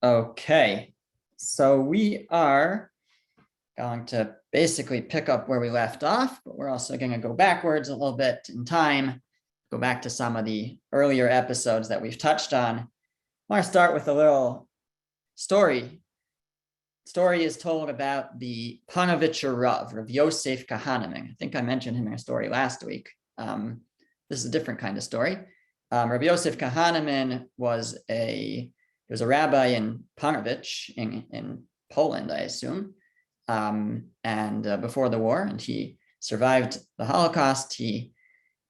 Okay, so we are going to basically pick up where we left off, but we're also going to go backwards a little bit in time, go back to some of the earlier episodes that we've touched on. I want to start with a little story. Story is told about the Panovitcher Rav Yosef Kahaneman. I think I mentioned him in a story last week. This is a different kind of story. Rabbi Yosef Kahaneman was a rabbi in Panovich in Poland, I assume, and before the war, and he survived the Holocaust. He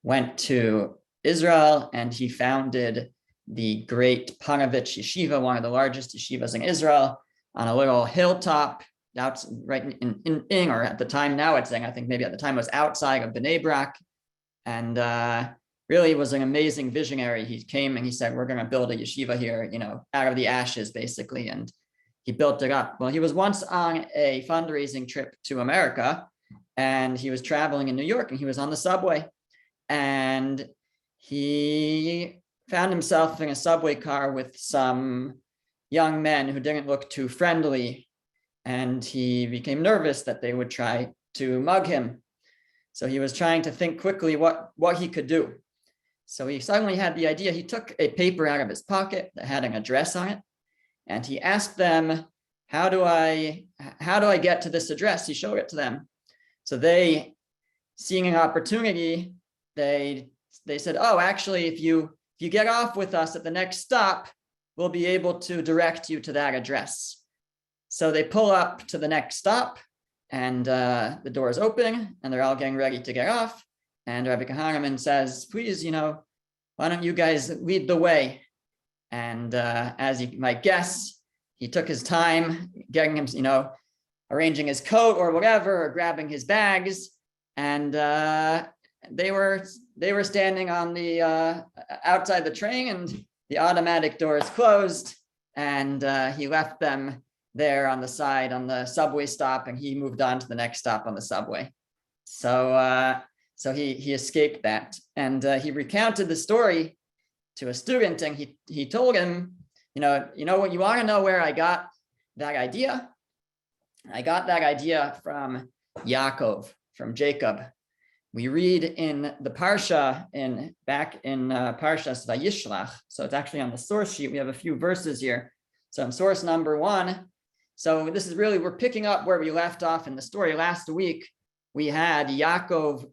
went to Israel and he founded the great Panovich Yeshiva, one of the largest yeshivas in Israel, on a little hilltop out right in or at the time, now it's I think maybe at the time it was outside of Bnei Brak, and really was an amazing visionary. He came and he said, we're going to build a yeshiva here, out of the ashes, basically. And he built it up. Well, he was once on a fundraising trip to America, and he was traveling in New York, and he was on the subway, and he found himself in a subway car with some young men who didn't look too friendly, and he became nervous that they would try to mug him. So he was trying to think quickly what he could do. So he suddenly had the idea. He took a paper out of his pocket that had an address on it, and he asked them, how do I get to this address? He showed it to them. So they, seeing an opportunity, they said, oh, actually, if you get off with us at the next stop, we'll be able to direct you to that address. So they pull up to the next stop, and the doors open, and they're all getting ready to get off. And Rabbi Kahaneman says, please, why don't you guys lead the way? And as you might guess, he took his time getting him, arranging his coat or whatever, or grabbing his bags. And they were standing on the outside the train, and the automatic doors closed, and he left them there on the side on the subway stop, and he moved on to the next stop on the subway. So he escaped that, and he recounted the story to a student, and he told him, what, you want to know where I got that idea? I got that idea from Yaakov, from Jacob. We read in the Parsha back in Parshas Vayishlach. So it's actually on the source sheet. We have a few verses here. So in source number 1. So this is really, we're picking up where we left off in the story. Last week, we had Yaakov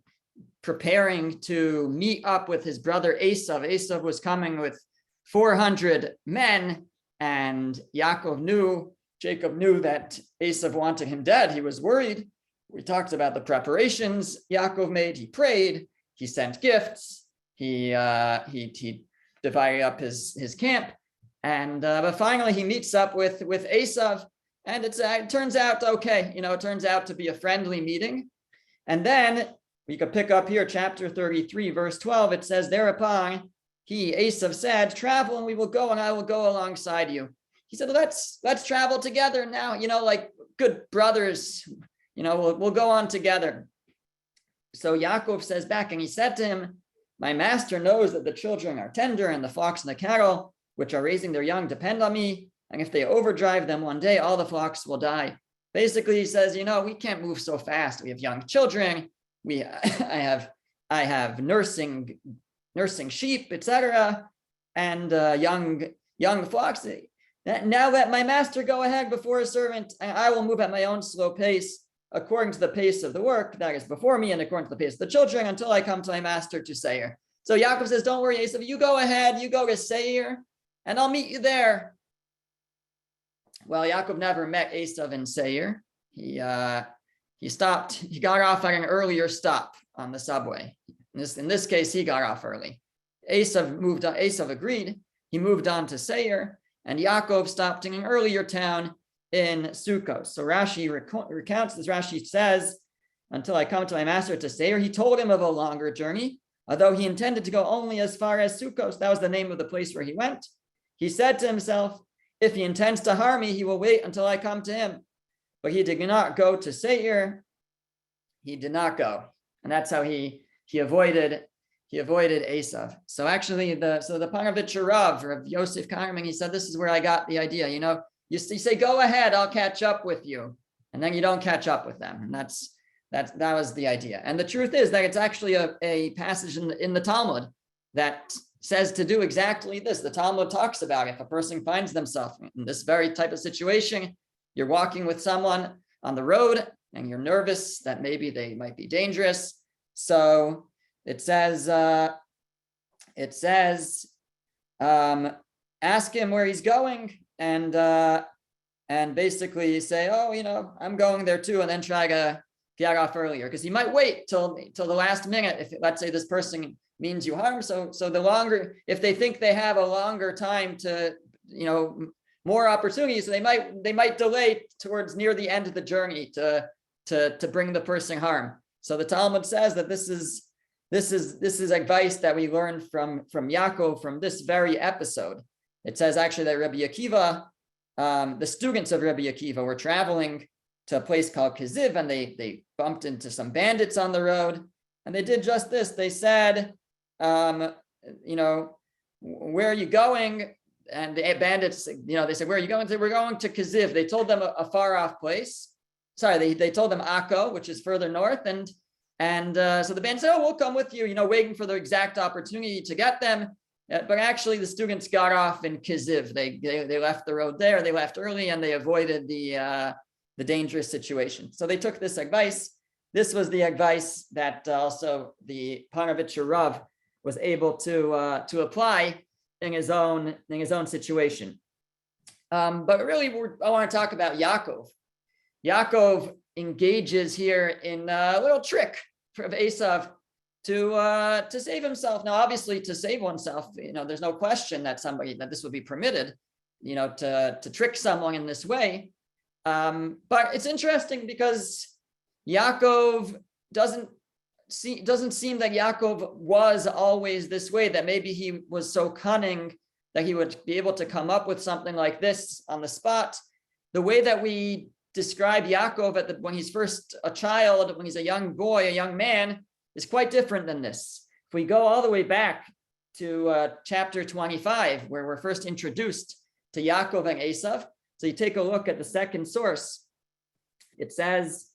preparing to meet up with his brother Esav. Esav was coming with 400 men, and Jacob knew that Esav wanted him dead. He was worried. We talked about the preparations Yaakov made. He prayed, he sent gifts, he divided up his camp, and but finally he meets up with Esav, and it turns out okay. It turns out to be a friendly meeting. And then we could pick up here, chapter 33, verse 12. It says, thereupon Esav said, travel and we will go, and I will go alongside you. He said, let's travel together now, like good brothers, we'll go on together. So Yaakov says back, and he said to him, my master knows that the children are tender, and the flocks and the cattle, which are raising their young, depend on me. And if they overdrive them one day, all the flocks will die. Basically, he says, we can't move so fast. We have young children. I have nursing sheep, etc., and young flocks. Now let my master go ahead before his servant, and I will move at my own slow pace, according to the pace of the work that is before me, and according to the pace of the children, until I come to my master to Seir. So Yaakov says, don't worry, Esav, you go ahead, you go to Seir, and I'll meet you there. Well, Yaakov never met Esav in Seir. He got off at an earlier stop on the subway. In this case, he got off early. Esav agreed. He moved on to Seir, and Yaakov stopped in an earlier town in Sukkos. So Rashi recounts this. Rashi says, until I come to my master to Seir, he told him of a longer journey, although he intended to go only as far as Sukkos. That was the name of the place where he went. He said to himself, if he intends to harm me, he will wait until I come to him. But he did not go to Seir. He did not go. And that's how he avoided he avoided Esav. So actually, the Panovitcher Rav of Yosef Kahneman, he said, this is where I got the idea. You say, go ahead, I'll catch up with you, and then you don't catch up with them, and that was the idea. And the truth is that it's actually a passage in the Talmud that says to do exactly this. The Talmud talks about if a person finds themselves in this very type of situation, you're walking with someone on the road and you're nervous that maybe they might be dangerous. So it says, ask him where he's going, and basically say, oh, I'm going there too, and then try to get off earlier, because he might wait till the last minute if, let's say, this person means you harm. So the longer, if they think they have a longer time to, more opportunities, so they might delay towards near the end of the journey to bring the person harm. So the Talmud says that this is advice that we learned from Yaakov from this very episode. It says actually that Rabbi Akiva, the students of Rabbi Akiva, were traveling to a place called Kiziv, and they bumped into some bandits on the road, and they did just this. They said, where are you going? And the bandits, they said, where are you going? They said, we're going to Kiziv. They told them a far off place. Sorry, they told them Akko, which is further north, and so the bandits said, oh, we'll come with you, waiting for the exact opportunity to get them. But actually, the students got off in Kiziv. They left the road there. They left early, and they avoided the dangerous situation. So they took this advice. This was the advice that also the Panovitcher Rav was able to apply in his own situation. But really, I want to talk about Yaakov. Yaakov engages here in a little trick of Esav to save himself. Now, obviously, to save oneself, there's no question that this would be permitted, to trick someone in this way. But it's interesting because Yaakov doesn't seem that Yaakov was always this way, that maybe he was so cunning that he would be able to come up with something like this on the spot. The way that we describe Yaakov when he's first a child, when he's a young boy, a young man, is quite different than this. If we go all the way back to chapter 25, where we're first introduced to Yaakov and Esav, so you take a look at the second source. It says,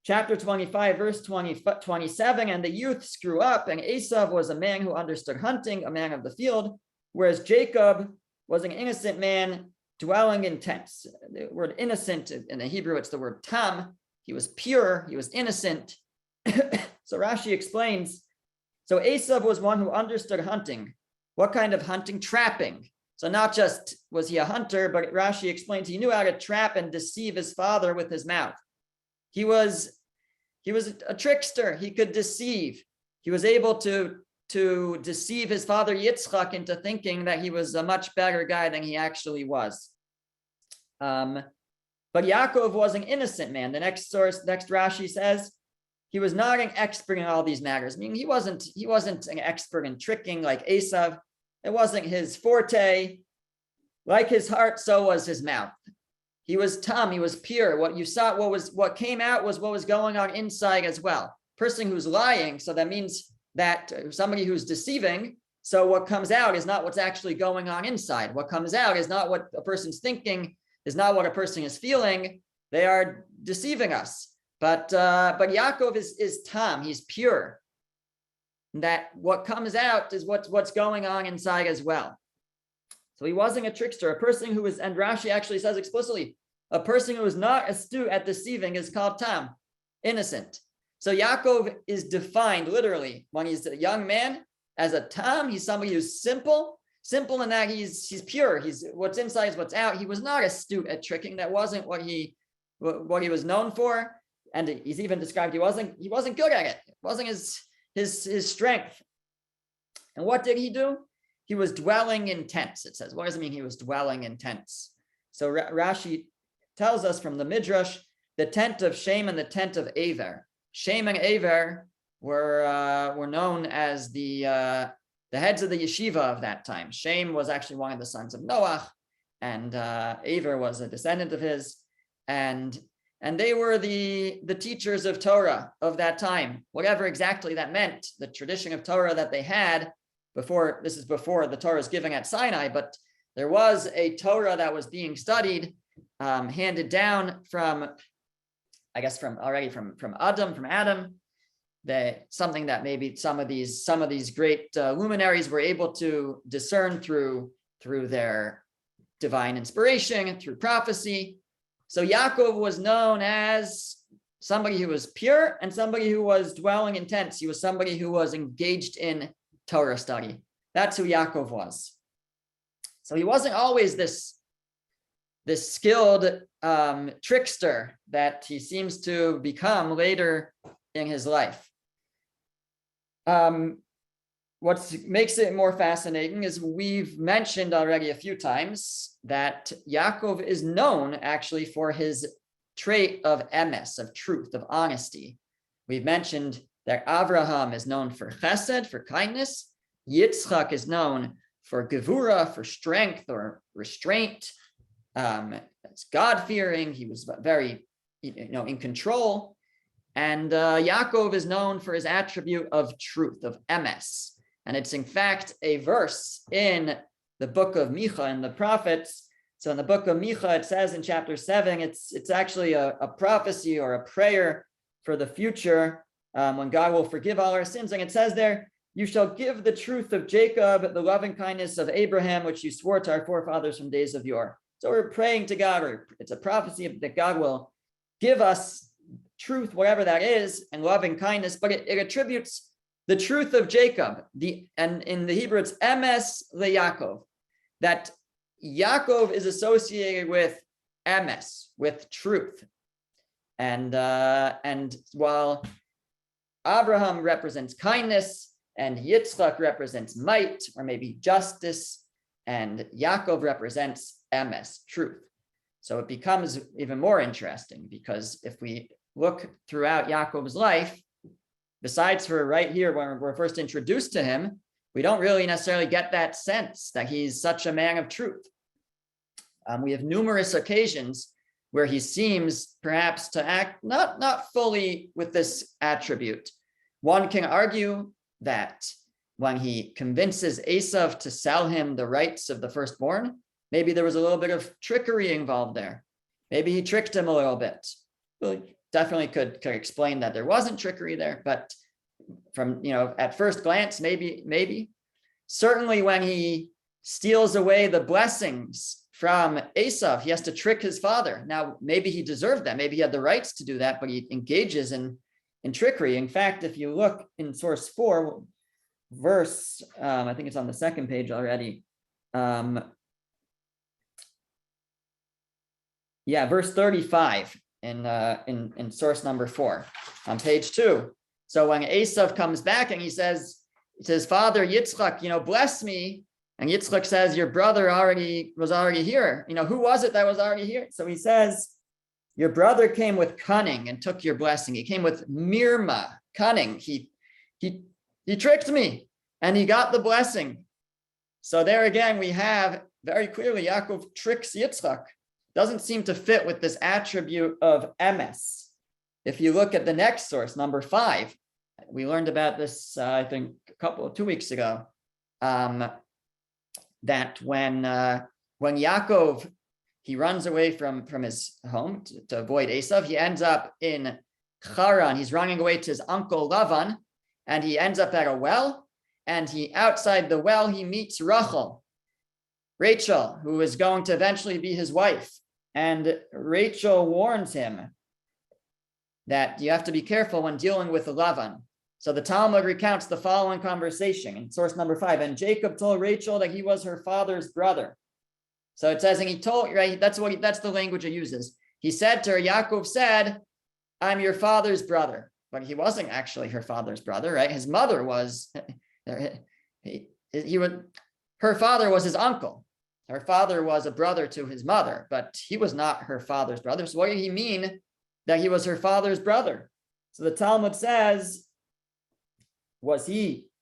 chapter 25, verse 27, and the youths grew up, and Esav was a man who understood hunting, a man of the field, whereas Jacob was an innocent man dwelling in tents. The word innocent, in the Hebrew, it's the word tam. He was pure, he was innocent. So Rashi explains, so Esav was one who understood hunting. What kind of hunting? Trapping. So not just was he a hunter, but Rashi explains he knew how to trap and deceive his father with his mouth. He was a trickster. He could deceive. He was able to deceive his father Yitzchak into thinking that he was a much better guy than he actually was. But Yaakov was an innocent man. The next Rashi says he was not an expert in all these matters. I mean, he wasn't an expert in tricking like Esav. It wasn't his forte. Like his heart, so was his mouth. He was tam, he was pure. What you saw, what came out was what was going on inside as well. Person who's lying, so that means that somebody who's deceiving, so what comes out is not what's actually going on inside. What comes out is not what a person's thinking, is not what a person is feeling. They are deceiving us. But Yaakov is tam, he's pure. That what comes out is what's going on inside as well. So he wasn't a trickster. A person who is, and Rashi actually says explicitly, a person who is not astute at deceiving is called tam, innocent. So Yaakov is defined literally when he's a young man as a tam. He's somebody who's simple in that he's pure. He's what's inside is what's out. He was not astute at tricking. That wasn't what he was known for. And he's even described he wasn't good at it. It wasn't his strength. And what did he do? He was dwelling in tents, it says. What does it mean he was dwelling in tents? So Rashi tells us from the Midrash, the tent of Shem and the tent of Aver. Shem and Aver were known as the heads of the yeshiva of that time. Shem was actually one of the sons of Noah, and Aver was a descendant of his. And and they were the teachers of Torah of that time, whatever exactly that meant, the tradition of Torah that they had before. This is before the Torah is given at Sinai, but there was a Torah that was being studied, handed down from, I guess, from Adam, that something that maybe some of these great luminaries were able to discern through their divine inspiration, through prophecy. So Yaakov was known as somebody who was pure and somebody who was dwelling in tents. He was somebody who was engaged in Torah study. That's who Yaakov was. So he wasn't always this skilled trickster that he seems to become later in his life. What makes it more fascinating is we've mentioned already a few times that Yaakov is known actually for his trait of emes, of truth, of honesty. We've mentioned that Abraham is known for chesed, for kindness. Yitzchak is known for gevura, for strength or restraint. That's God-fearing. He was very, in control. And Yaakov is known for his attribute of truth, of emes. And it's in fact a verse in the book of Micha in the prophets. So in the book of Micha, it says in chapter 7, it's actually a prophecy or a prayer for the future when God will forgive all our sins. And it says there, you shall give the truth of Jacob, the loving kindness of Abraham, which you swore to our forefathers from days of yore. So we're praying to God, or it's a prophecy that God will give us truth, whatever that is, and loving kindness, but it attributes the truth of Jacob, and in the Hebrew it's emes leYaakov, that Yaakov is associated with emes, with truth, and while Abraham represents kindness, and Yitzchak represents might, or maybe justice, and Yaakov represents emes, truth. So it becomes even more interesting, because if we look throughout Yaakov's life, besides for right here when we're first introduced to him, we don't really necessarily get that sense that he's such a man of truth. We have numerous occasions where he seems perhaps to act not fully with this attribute. One can argue that when he convinces Esav to sell him the rights of the firstborn, maybe there was a little bit of trickery involved there. Maybe he tricked him a little bit. Well, definitely could explain that there wasn't trickery there, but from, at first glance, maybe. Certainly when he steals away the blessings from Esav, he has to trick his father. Now, maybe he deserved that. Maybe he had the rights to do that, but he engages in trickery. In fact, if you look in source 4, verse, I think it's on the second page already. Verse 35. In source number 4 on page 2. So when Esav comes back and he says to his father Yitzchak, bless me, and Yitzchak says, your brother was already here. Who was it that was already here? So he says, your brother came with cunning and took your blessing. He came with mirma, cunning. He tricked me and he got the blessing. So there again, we have very clearly Yaakov tricks Yitzchak. Doesn't seem to fit with this attribute of emes. If you look at the next source, number 5, we learned about this, I think, 2 weeks ago, that when Yaakov, he runs away from his home to avoid Esav, he ends up in Haran. He's running away to his uncle Lavan, and he ends up at a well, and outside the well, he meets Rachel, who is going to eventually be his wife. And Rachel warns him that you have to be careful when dealing with Lavan. So the Talmud recounts the following conversation in source number 5. And Jacob told Rachel that he was her father's brother. So it says, and he told, right, that's the language it uses. He said to her, Yaakov said, I'm your father's brother. But he wasn't actually her father's brother, right? His mother was, her father was his uncle. Her father was a brother to his mother, but he was not her father's brother. So what did he mean that he was her father's brother? So the Talmud says, was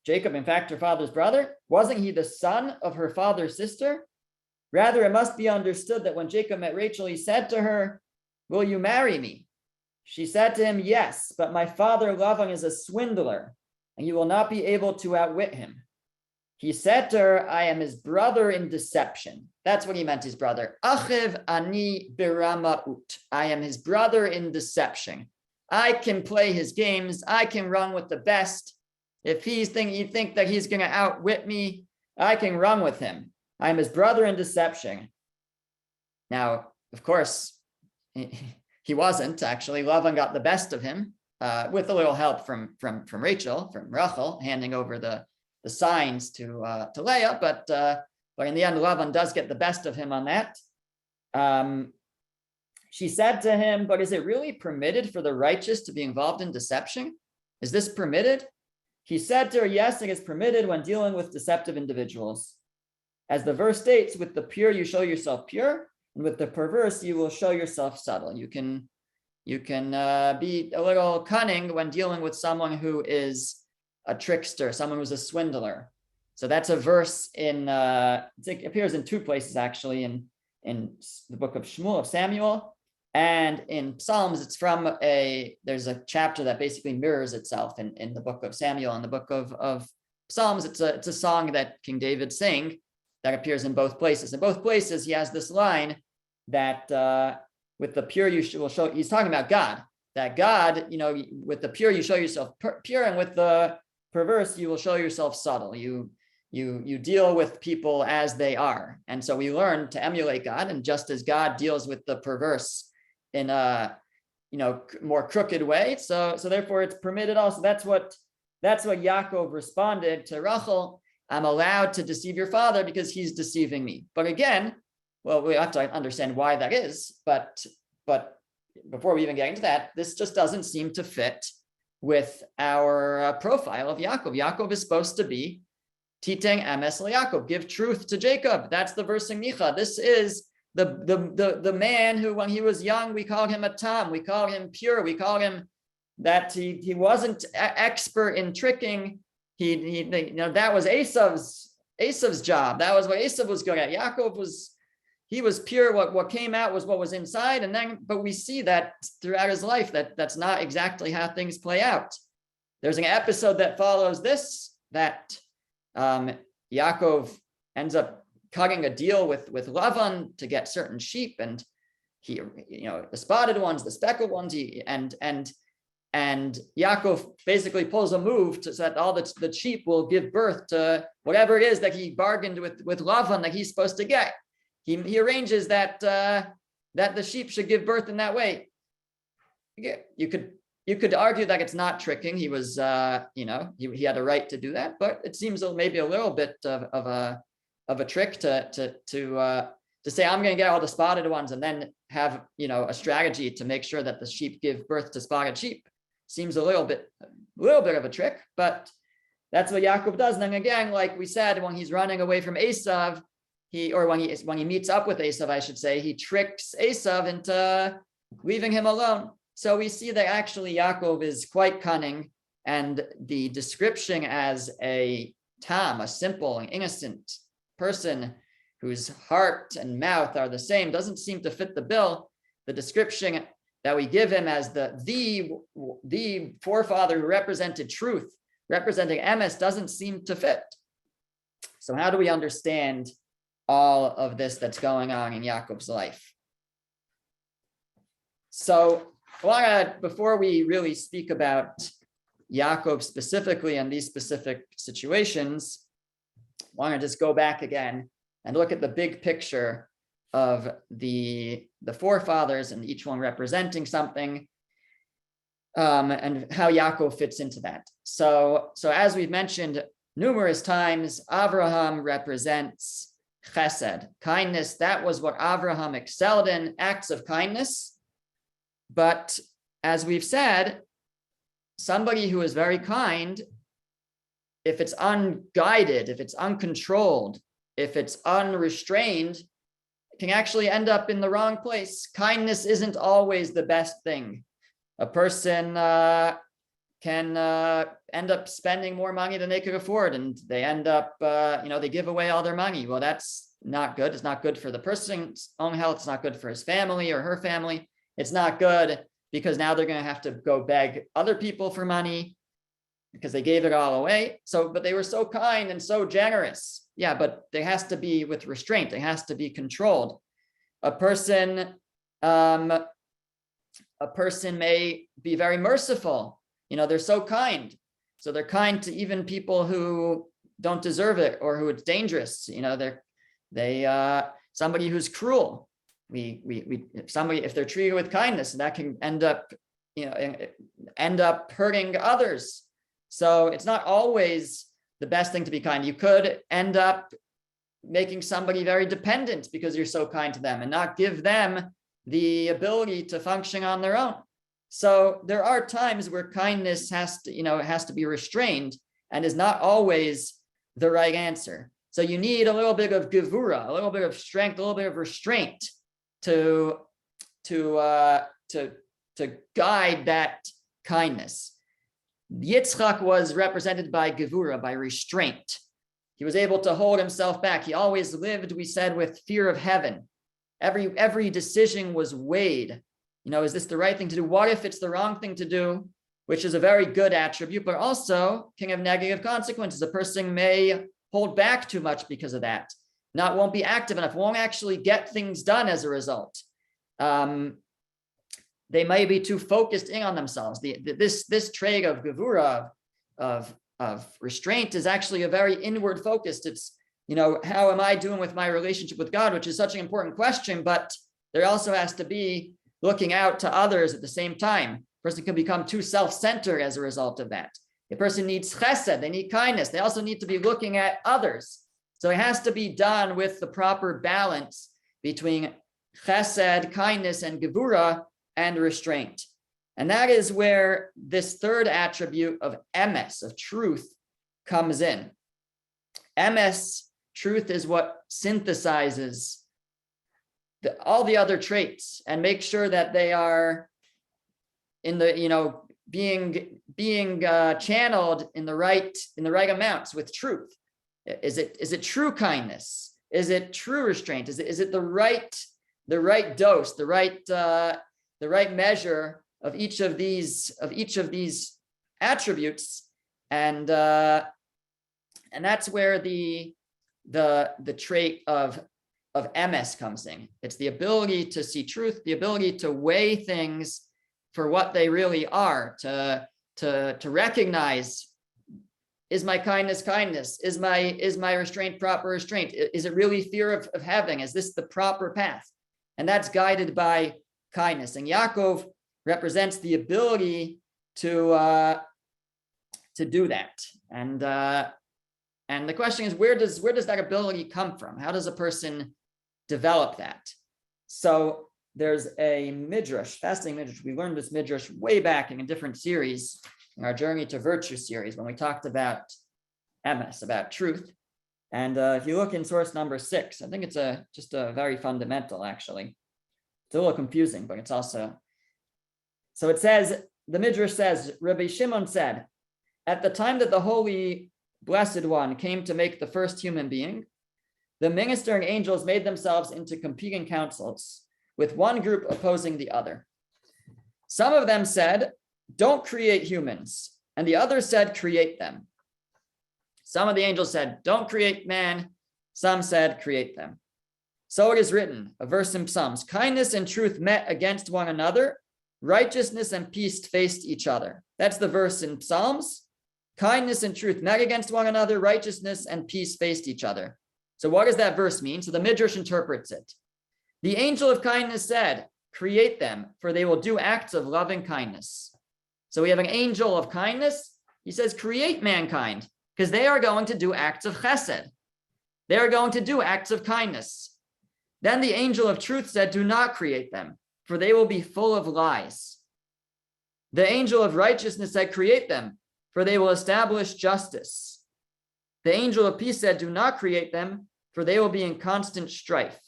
Jacob, in fact, her father's brother? Wasn't he the son of her father's sister? Rather, it must be understood that when Jacob met Rachel, he said to her, will you marry me? She said to him, yes, but my father Lavan is a swindler, and you will not be able to outwit him. He said to her, I am his brother in deception. That's what he meant, his brother. Achiv ani biramaut. I am his brother in deception. I can play his games. I can run with the best. If you think that he's going to outwit me, I can run with him. I am his brother in deception. Now, of course, he wasn't actually. Lavan got the best of him with a little help from Rachel, handing over the signs to Leah, but in the end, Lavan does get the best of him on that. She said to him, but is it really permitted for the righteous to be involved in deception? Is this permitted? He said to her, yes, it is permitted when dealing with deceptive individuals. As the verse states, with the pure, you show yourself pure, and with the perverse, you will show yourself subtle. You can be a little cunning when dealing with someone who is a trickster, someone who's a swindler. So that's a verse it appears in two places actually, in the book of Shmuel, of Samuel, and in Psalms. It's there's a chapter that basically mirrors itself in the book of Samuel and the book of Psalms. It's a song that King David sang that appears in both places. In both places, he has this line that with the pure you will show. He's talking about God. That God, with the pure you show yourself pure, and with the perverse you will show yourself subtle. You deal with people as they are, and so we learn to emulate God. And just as God deals with the perverse in a more crooked way, so therefore it's permitted also. That's what Yaakov responded to Rachel. I'm allowed to deceive your father because he's deceiving me. But again, well, we have to understand why that is. But before we even get into that, this just doesn't seem to fit with our profile of Yaakov. Yaakov is supposed to be Titeng Emes Yaakov, give truth to Jacob. That's the verse in Micha. This is the man who, when he was young, we called him a tam, we called him pure, we called him that he wasn't expert in tricking. That was Esav's job. That was what Esav was good at. Yaakov was pure. What came out was what was inside. But we see that throughout his life, that's not exactly how things play out. There's an episode that follows this, that Yaakov ends up cutting a deal with Lavan to get certain sheep, and he, the spotted ones, the speckled ones, and Yaakov basically pulls a move so that all the sheep will give birth to whatever it is that he bargained with Lavan that he's supposed to get. He arranges that the sheep should give birth in that way. You could argue that it's not tricking. He was, he had a right to do that, but it seems maybe a little bit of a trick to say, I'm going to get all the spotted ones and then have, a strategy to make sure that the sheep give birth to spotted sheep. Seems a little bit of a trick, but that's what Yaakov does. And then again, like we said, when he's running away from Esav, when he meets up with Esav, I should say, he tricks Esav into leaving him alone. So we see that actually Yaakov is quite cunning, and the description as a tam, a simple and innocent person whose heart and mouth are the same, doesn't seem to fit the bill. The description that we give him as the forefather who represented truth, representing Emes, doesn't seem to fit. So how do we understand all of this that's going on in Yaakov's life? So before we really speak about Yaakov specifically and these specific situations, I want to just go back again and look at the big picture of the forefathers, and each one representing something, and how Yaakov fits into that. So as we've mentioned numerous times, Avraham represents chesed, kindness. That was what Avraham excelled in, acts of kindness. But as we've said, somebody who is very kind, if it's unguided, if it's uncontrolled, if it's unrestrained, can actually end up in the wrong place. Kindness isn't always the best thing. A person can end up spending more money than they could afford, and they end up, they give away all their money. Well, that's not good. It's not good for the person's own health. It's not good for his family or her family. It's not good because now they're going to have to go beg other people for money because they gave it all away. So, but they were so kind and so generous. Yeah, but there has to be with restraint. It has to be controlled. A person may be very merciful. They're so kind. So they're kind to even people who don't deserve it or who it's dangerous. Somebody who's cruel. If they're treated with kindness, that can end up hurting others. So it's not always the best thing to be kind. You could end up making somebody very dependent because you're so kind to them and not give them the ability to function on their own. So there are times where kindness has to be restrained and is not always the right answer. So you need a little bit of gevura, a little bit of strength, a little bit of restraint to guide that kindness. Yitzchak was represented by gevura, by restraint. He was able to hold himself back. He always lived, we said, with fear of heaven. Every decision was weighed. Is this the right thing to do? What if it's the wrong thing to do? Which is a very good attribute, but also can have negative consequences. A person may hold back too much because of that. Won't be active enough, won't actually get things done as a result. They may be too focused in on themselves. This trait of gevura, of restraint, is actually a very inward focused. It's, how am I doing with my relationship with God, which is such an important question, but there also has to be looking out to others at the same time. A person can become too self-centered as a result of that. A person needs chesed, they need kindness. They also need to be looking at others. So it has to be done with the proper balance between chesed, kindness, and gevura, and restraint. And that is where this third attribute of emes, of truth, comes in. Emes, truth, is what synthesizes all the other traits and makes sure that they are in the, being channeled in the right amounts with truth. Is it true kindness? Is it true restraint? Is it the right dose, the right measure of each of these attributes? And that's where the trait of emes comes in. It's the ability to see truth, the ability to weigh things for what they really are, to recognize, is my kindness kindness? Is my restraint proper restraint? Is it really fear of heaven? Is this the proper path? And that's guided by kindness. And Yaakov represents the ability to do that. And the question is, where does that ability come from? How does a person develop that? So there's a midrash, fascinating midrash. We learned this midrash way back in a different series, in our Journey to Virtue series, when we talked about emes, about truth. And if you look in source number 6, I think it's just a very fundamental, actually. It's a little confusing, but it's also. So it says, the midrash says, Rabbi Shimon said, at the time that the Holy Blessed One came to make the first human being, the ministering angels made themselves into competing councils, with one group opposing the other. Some of them said, don't create humans, and the others said, create them. Some of the angels said, don't create man. Some said, create them. So it is written, a verse in Psalms, kindness and truth met against one another, righteousness and peace faced each other. That's the verse in Psalms. Kindness and truth met against one another, righteousness and peace faced each other. So what does that verse mean? So the Midrash interprets it. The angel of kindness said, create them, for they will do acts of loving kindness. So we have an angel of kindness. He says, create mankind, because they are going to do acts of chesed. They are going to do acts of kindness. Then the angel of truth said, do not create them, for they will be full of lies. The angel of righteousness said, create them, for they will establish justice. The angel of peace said, do not create them, for they will be in constant strife.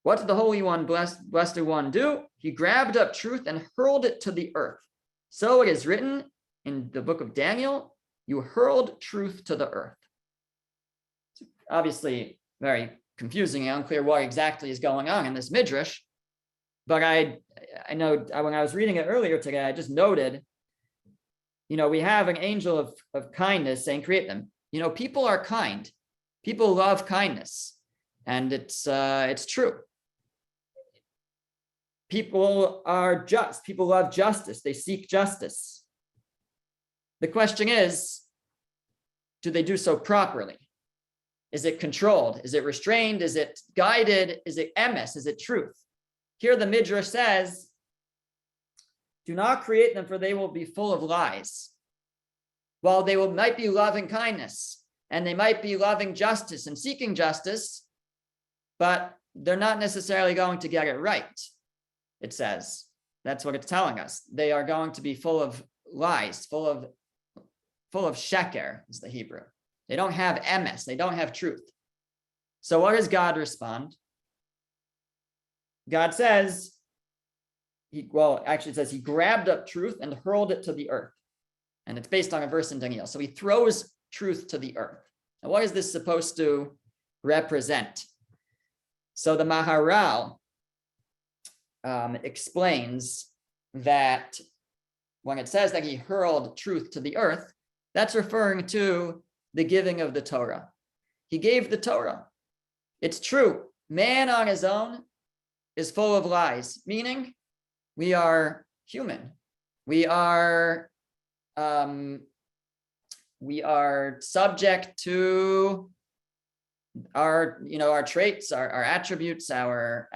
What did the Holy One, Blessed One, do? He grabbed up truth and hurled it to the earth. So it is written in the book of Daniel, you hurled truth to the earth. It's obviously very confusing and unclear what exactly is going on in this midrash. But I know when I was reading it earlier today, I just noted, we have an angel of kindness saying, create them. People are kind. People love kindness. And it's true. People are just. People love justice. They seek justice. The question is, do they do so properly? Is it controlled? Is it restrained? Is it guided? Is it emes? Is it truth? Here the Midrash says, do not create them, for they will be full of lies. While they might be loving kindness, and they might be loving justice and seeking justice, but they're not necessarily going to get it right, it says. That's what it's telling us. They are going to be full of lies, full of sheker, is the Hebrew. They don't have emes, they don't have truth. So what does God respond? God says, it says he grabbed up truth and hurled it to the earth. And it's based on a verse in Daniel. So he throws truth to the earth. Now, what is this supposed to represent? So the Maharal explains that when it says that he hurled truth to the earth, that's referring to the giving of the Torah. He gave the Torah. It's true. Man on his own is full of lies, meaning we are human. We are subject to our traits, our attributes, our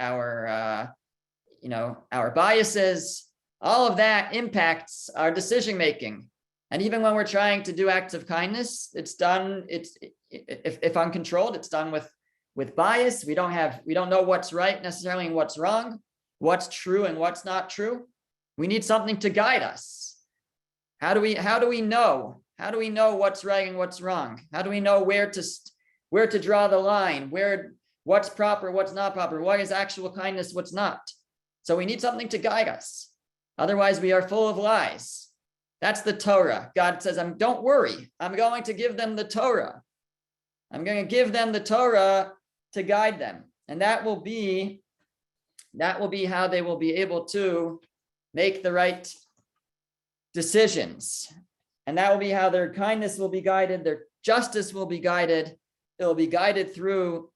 biases. All of that impacts our decision making. And even when we're trying to do acts of kindness, if uncontrolled, it's done with bias. We don't know what's right necessarily and what's wrong, what's true and what's not true. We need something to guide us. How do we know? How do we know what's right and what's wrong? How do we know where to draw the line? What's proper, what's not proper? What is actual kindness, what's not? So we need something to guide us. Otherwise, we are full of lies. That's the Torah. God says, don't worry. I'm going to give them the Torah. I'm going to give them the Torah to guide them. And that will be how they will be able to make the right decisions. And that will be how their kindness will be guided. Their justice will be guided. It will be guided through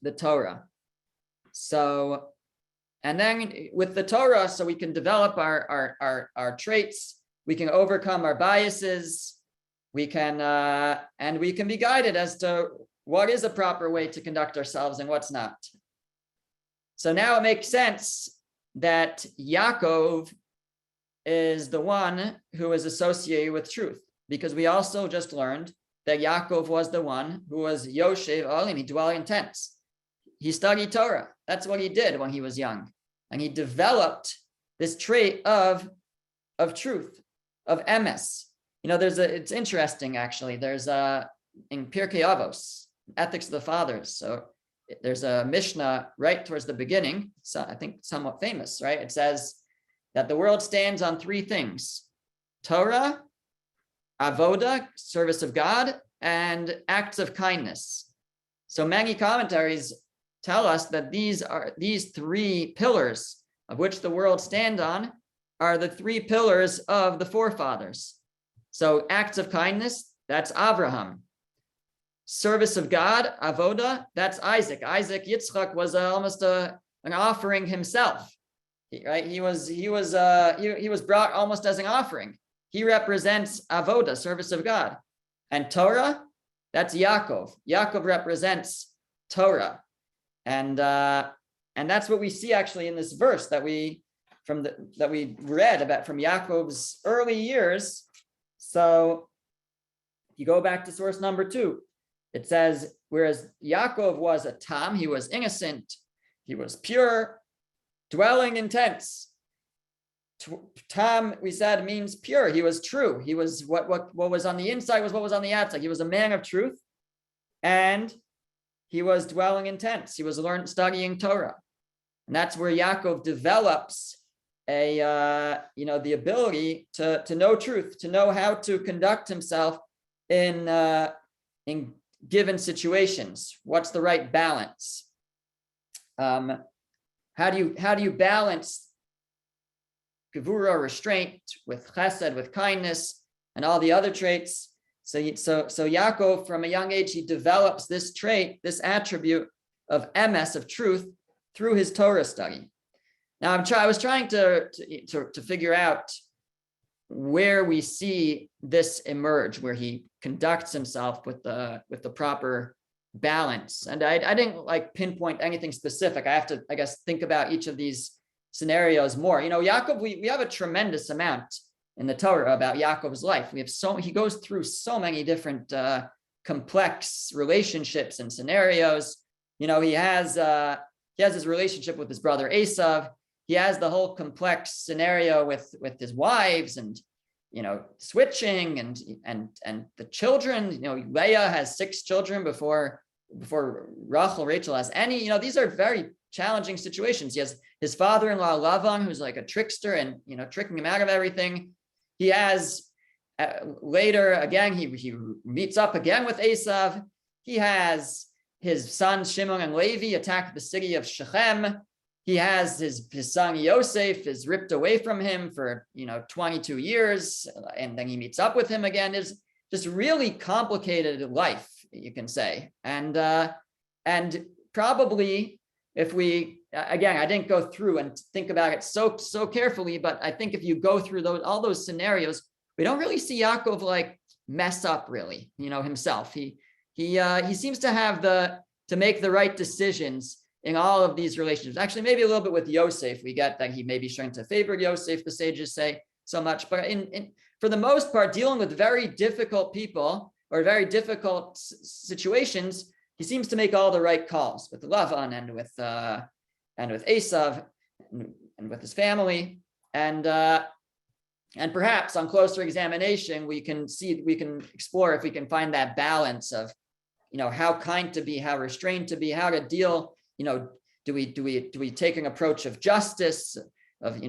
the Torah. So, and then with the Torah, so we can develop our traits. We can overcome our biases. We can be guided as to what is a proper way to conduct ourselves and what's not. So now it makes sense that Yaakov is the one who is associated with truth, because we also just learned that Yaakov was the one who was Yoshev Olim, he dwelt in tents. He studied Torah. That's what he did when he was young. And he developed this trait of truth, of emes. It's interesting actually. There's in Pirkei Avos, Ethics of the Fathers. So there's a Mishnah right towards the beginning, so I think somewhat famous, right? It says that the world stands on three things: Torah, avoda, service of God, and acts of kindness. So many commentaries tell us that these three pillars of which the world stand on are the three pillars of the forefathers. So acts of kindness, that's Abraham. Service of God, avoda, that's Isaac. Yitzchak was almost an offering himself, right? He was brought almost as an offering. He represents avoda, service of God. And Torah, that's Yaakov. Yaakov represents Torah. And that's what we see actually in this verse that we read about from Yaakov's early years. So you go back to source number 2. It says, whereas Yaakov was a tam, he was innocent, he was pure, dwelling in tents. Tam, we said, means pure. He was true. He was what was on the inside was what was on the outside. He was a man of truth, and he was dwelling in tents. He was studying Torah, and that's where Yaakov develops the ability to know truth, to know how to conduct himself in given situations. What's the right balance? how do you balance gevura, restraint, with chesed, with kindness, and all the other traits? So Yaakov, from a young age, he develops this trait, this attribute of emes, of truth, through his Torah study. Now, I was trying to figure out where we see this emerge, where he conducts himself with the proper balance. And I didn't like pinpoint anything specific. I have to, I guess, think about each of these scenarios more. Yaakov, we have a tremendous amount in the Torah about Yaakov's life. He goes through so many different complex relationships and scenarios. He has his relationship with his brother Esav. He has the whole complex scenario with his wives and switching and the children. Leah has 6 children before Rachel has any. These are very challenging situations. He has his father-in-law Lavan, who's like a trickster and tricking him out of everything. He has later again, he meets up again with Esav. He has his sons Shimon and Levi attack the city of Shechem. He has his son Yosef is ripped away from him for 22 years, and then he meets up with him again. Is just really complicated life, you can say. And probably if we, again, I didn't go through and think about it so carefully, but I think if you go through all those scenarios, we don't really see Yaakov like mess up really, himself. He seems to have to make the right decisions in all of these relationships. Actually, maybe a little bit with Yosef, we get that he may be trying to favor Yosef, the sages say so much, but for the most part, dealing with very difficult people or very difficult situations, he seems to make all the right calls with Lavan and with Esav and with his family. And perhaps on closer examination, we can explore if we can find that balance of, how kind to be, how restrained to be, how to deal. Do we take an approach of justice, of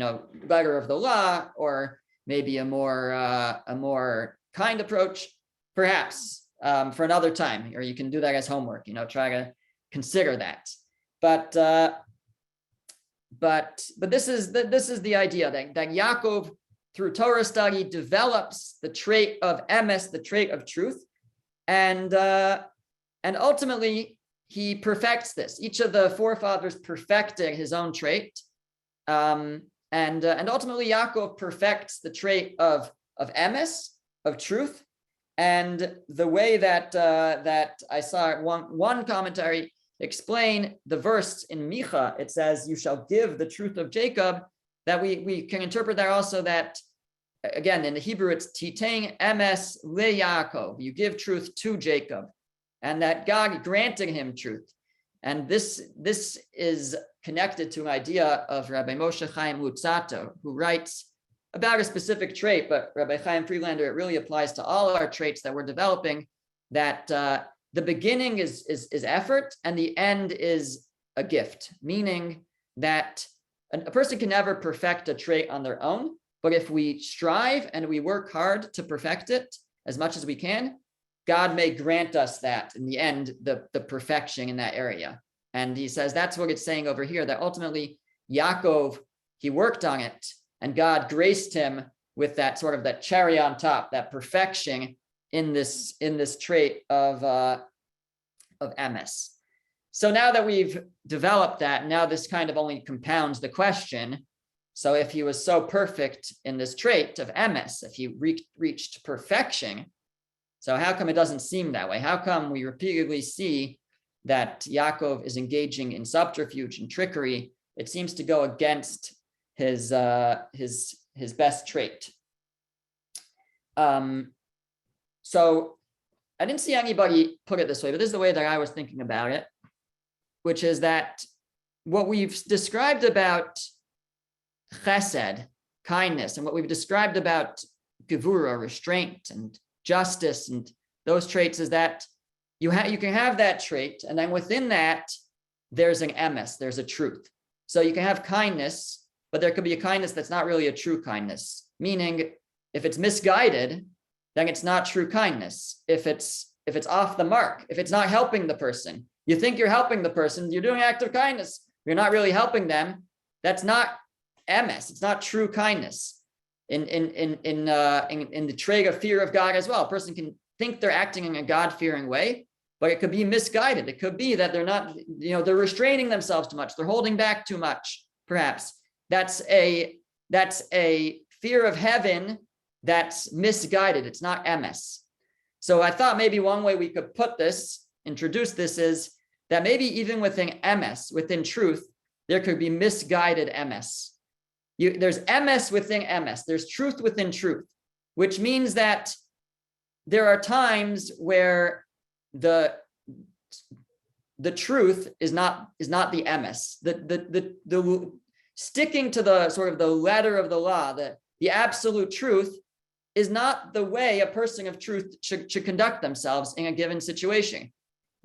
letter of the law, or maybe a more kind approach? Perhaps for another time, or you can do that as homework. Try to consider that. But this is the idea that Yaakov, through Torah study, develops the trait of emes, the trait of truth, and ultimately he perfects this. Each of the forefathers perfected his own trait, and ultimately Yaakov perfects the trait of emes, of truth. And the way that I saw one commentary explain the verse in Micha, it says, "You shall give the truth of Jacob." That we can interpret that also that, again, in the Hebrew, it's titeng emes le Yaakov. You give truth to Jacob, and that God granted him truth. And this is connected to an idea of Rabbi Moshe Chaim Luzzatto, who writes about a specific trait, but Rabbi Chaim Friedlander, it really applies to all our traits that we're developing, that the beginning is effort and the end is a gift, meaning that a person can never perfect a trait on their own, but if we strive and we work hard to perfect it as much as we can, God may grant us that in the end, the perfection in that area. And he says that's what it's saying over here, that ultimately Yaakov, he worked on it, and God graced him with that sort of that cherry on top, that perfection in this trait of emes. So now that we've developed that, now this kind of only compounds the question. So if he was so perfect in this trait of emes, if he reached perfection, so how come it doesn't seem that way? How come we repeatedly see that Yaakov is engaging in subterfuge and trickery? It seems to go against his best trait. So I didn't see anybody put it this way, but this is the way that I was thinking about it, which is that what we've described about chesed, kindness, and what we've described about gevura, restraint, and justice, and those traits, is that you can have that trait, and then within that, there's an emes, there's a truth. So you can have kindness, but there could be a kindness that's not really a true kindness. Meaning, if it's misguided, then it's not true kindness. If it's off the mark, if it's not helping the person, you think you're helping the person, you're doing an act of kindness, you're not really helping them, that's not emes. It's not true kindness. In the trait of fear of God as well, a person can think they're acting in a God-fearing way, but it could be misguided. It could be that they're not, they're restraining themselves too much. They're holding back too much, perhaps. That's a fear of heaven that's misguided. It's not emes. So I thought maybe one way we could introduce this is that maybe even within emes, within truth, there could be misguided emes. There's emes within emes. There's truth within truth, which means that there are times where the truth is not the emes. The sticking to the sort of the letter of the law, the absolute truth is not the way a person of truth should conduct themselves in a given situation.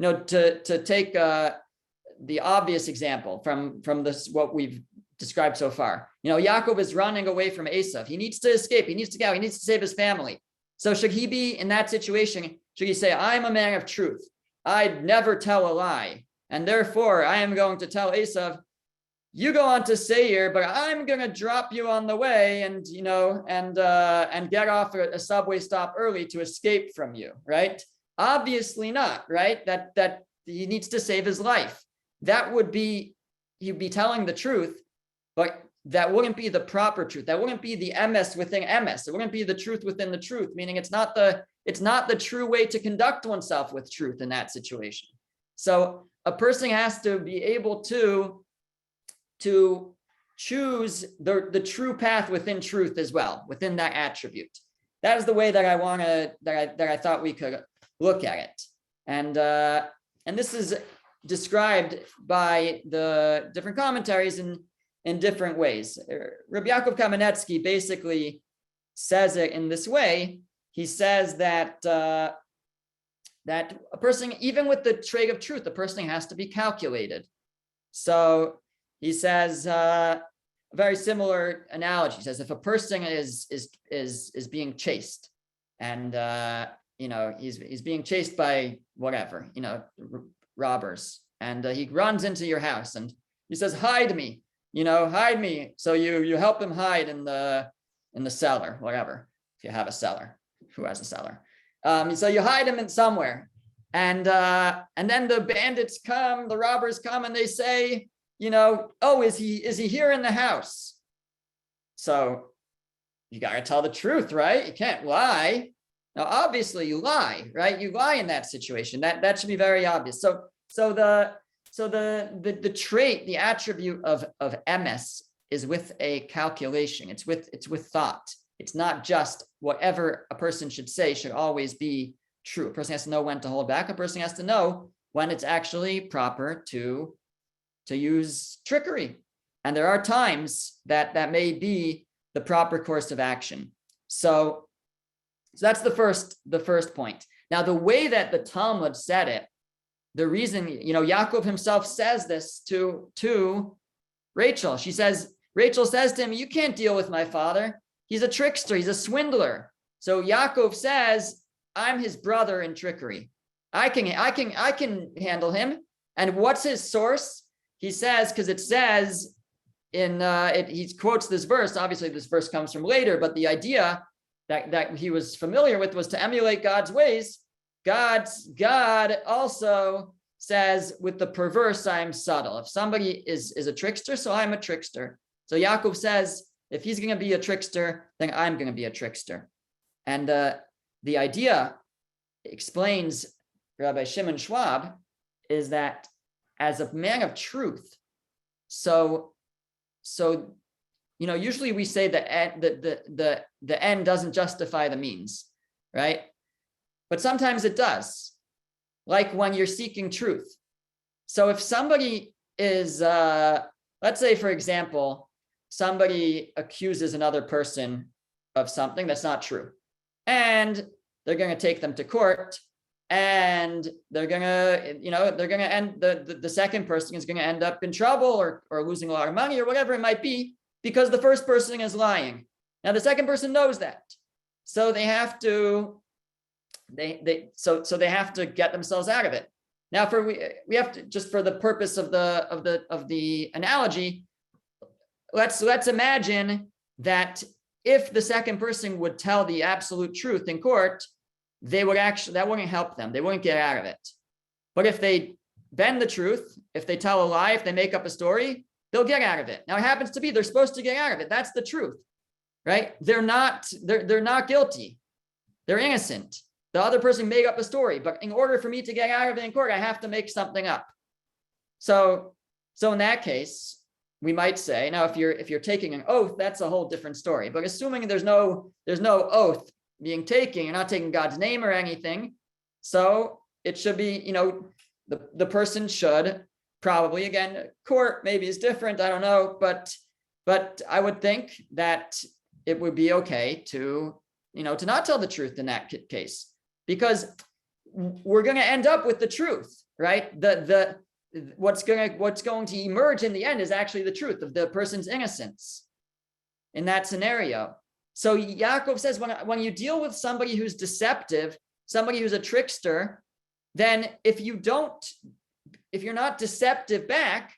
To take the obvious example from this, what we've described so far. Yaakov is running away from Esav. He needs to escape. He needs to go. He needs to save his family. So should he be in that situation? Should he say, I'm a man of truth. I'd never tell a lie. And therefore, I am going to tell Esav, you go on to Seir, but I'm going to drop you on the way and get off a subway stop early to escape from you, right? Obviously not, right? That he needs to save his life. That would be, he'd be telling the truth, but that wouldn't be the proper truth. That wouldn't be the emes within emes. It wouldn't be the truth within the truth, meaning it's not the true way to conduct oneself with truth in that situation. So a person has to be able to choose the true path within truth as well, within that attribute. That is the way that I thought we could look at it. And this is described by the different commentaries in different ways. Rabbi Yaakov Kamenetsky basically says it in this way. He says that a person, even with the trait of truth, the person has to be calculated. So he says a very similar analogy. He says if a person is being chased, and he's being chased by whatever, robbers, and he runs into your house and he says, hide me. Hide me. So you help him hide in the cellar, whatever, if you have a cellar. Who has a cellar? So you hide him in somewhere, and then the bandits come, the robbers come, and they say, oh, is he here in the house? So you got to tell the truth, right? You can't lie. Now, obviously, you lie, right? You lie in that situation. That should be very obvious. So the trait, the attribute of emes is with a calculation. It's with thought. It's not just whatever a person should say should always be true. A person has to know when to hold back. A person has to know when it's actually proper to use trickery. And there are times that may be the proper course of action. So that's the first point. Now, the way that the Talmud said it, the reason, Yaakov himself says this to Rachel. Rachel says to him, you can't deal with my father. He's a trickster. He's a swindler. So Yaakov says, I'm his brother in trickery. I can handle him. And what's his source? He says, because it says he quotes this verse. Obviously, this verse comes from later, but the idea that he was familiar with was to emulate God's ways. God also says, with the perverse, I'm subtle. If somebody is a trickster, so I'm a trickster. So Yaakov says, if he's going to be a trickster, then I'm going to be a trickster. And the idea, explains Rabbi Shimon Schwab, is that as a man of truth, so usually we say that the end doesn't justify the means, right? But sometimes it does, like when you're seeking truth. So if somebody is, let's say, for example, somebody accuses another person of something that's not true, and they're going to take them to court, and they're going to end, the second person is going to end up in trouble or losing a lot of money or whatever it might be, because the first person is lying. Now the second person knows that. So they have to, they have to get themselves out of it. Now, we have to, just for the purpose of the analogy, let's imagine that if the second person would tell the absolute truth in court, they would actually, that wouldn't help them. They wouldn't get out of it. But if they bend the truth, if they tell a lie, if they make up a story, they'll get out of it. Now, it happens to be they're supposed to get out of it. That's the truth, right? They're not guilty. They're innocent. The other person made up a story, but in order for me to get out of it in court, I have to make something up. So in that case, we might say, now if you're taking an oath, that's a whole different story. But assuming there's no oath being taken, you're not taking God's name or anything. So it should be, the person should probably, again, court maybe is different, I don't know, but I would think that it would be okay to not tell the truth in that case, because we're going to end up with the truth, right? What's going to emerge in the end is actually the truth of the person's innocence in that scenario. So Yaakov says, when you deal with somebody who's deceptive, somebody who's a trickster, then if you're not deceptive back,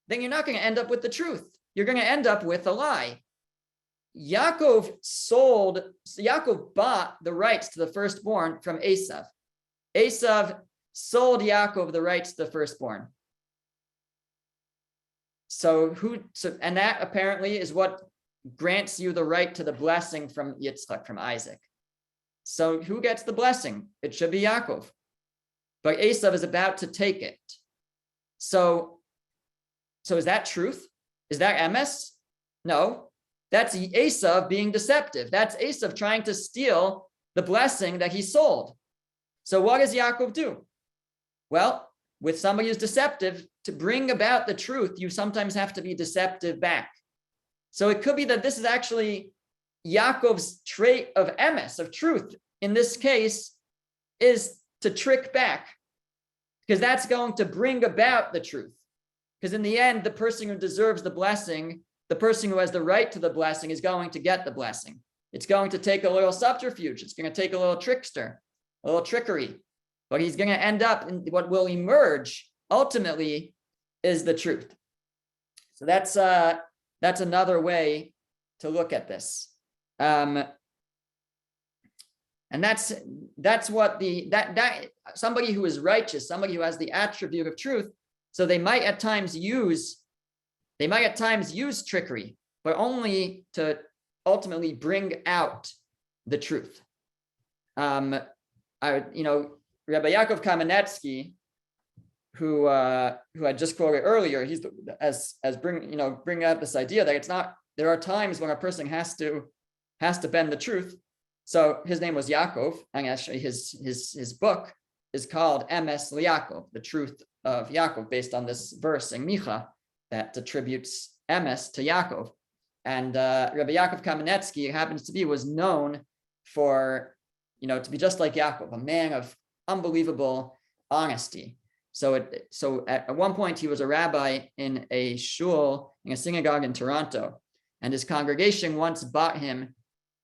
then you're not going to end up with the truth. You're going to end up with a lie. Yaakov bought the rights to the firstborn from Esav. Esav sold Yaakov the rights to the firstborn. And that apparently is what grants you the right to the blessing from Yitzchak, from Isaac. So who gets the blessing? It should be Yaakov. But Esav is about to take it. So is that truth? Is that Emes? No, that's Esav being deceptive. That's Esav trying to steal the blessing that he sold. So what does Yaakov do? Well, with somebody who's deceptive, to bring about the truth, you sometimes have to be deceptive back. So it could be that this is actually Yaakov's trait of Emes, of truth. In this case, is to trick back, because that's going to bring about the truth. Because in the end, the person who deserves the blessing, the person who has the right to the blessing, is going to get the blessing. It's going to take a little subterfuge. It's going to take a little trickster, a little trickery. But he's going to end up in what will emerge ultimately is the truth. So that's another way to look at this. And that's what that somebody who is righteous, somebody who has the attribute of truth. So they might at times use trickery, but only to ultimately bring out the truth. Rabbi Yaakov Kamenetsky, who I just quoted earlier, he's bring out this idea that there are times when a person has to bend the truth. So his name was Yaakov, and actually his book is called Emes Yaakov, the truth of Yaakov, based on this verse in Micha that attributes Emes to Yaakov. And Rabbi Yaakov Kamenetsky was known for, to be just like Yaakov, a man of unbelievable honesty. So at one point he was a rabbi in a shul, in a synagogue in Toronto, and his congregation once bought him,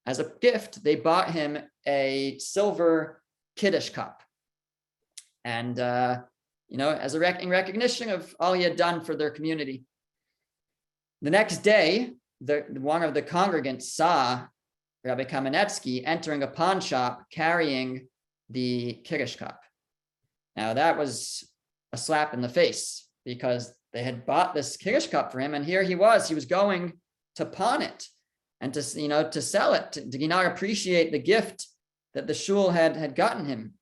as a gift, they bought him a silver Kiddush cup. And, as in recognition of all he had done for their community. The next day, one of the congregants saw Rabbi Kamenetsky entering a pawn shop carrying the Kiddush cup. Now that was a slap in the face, because they had bought this Kiddush cup for him, and here he was going to pawn it and to sell it. Did he not appreciate the gift that the shul had gotten him?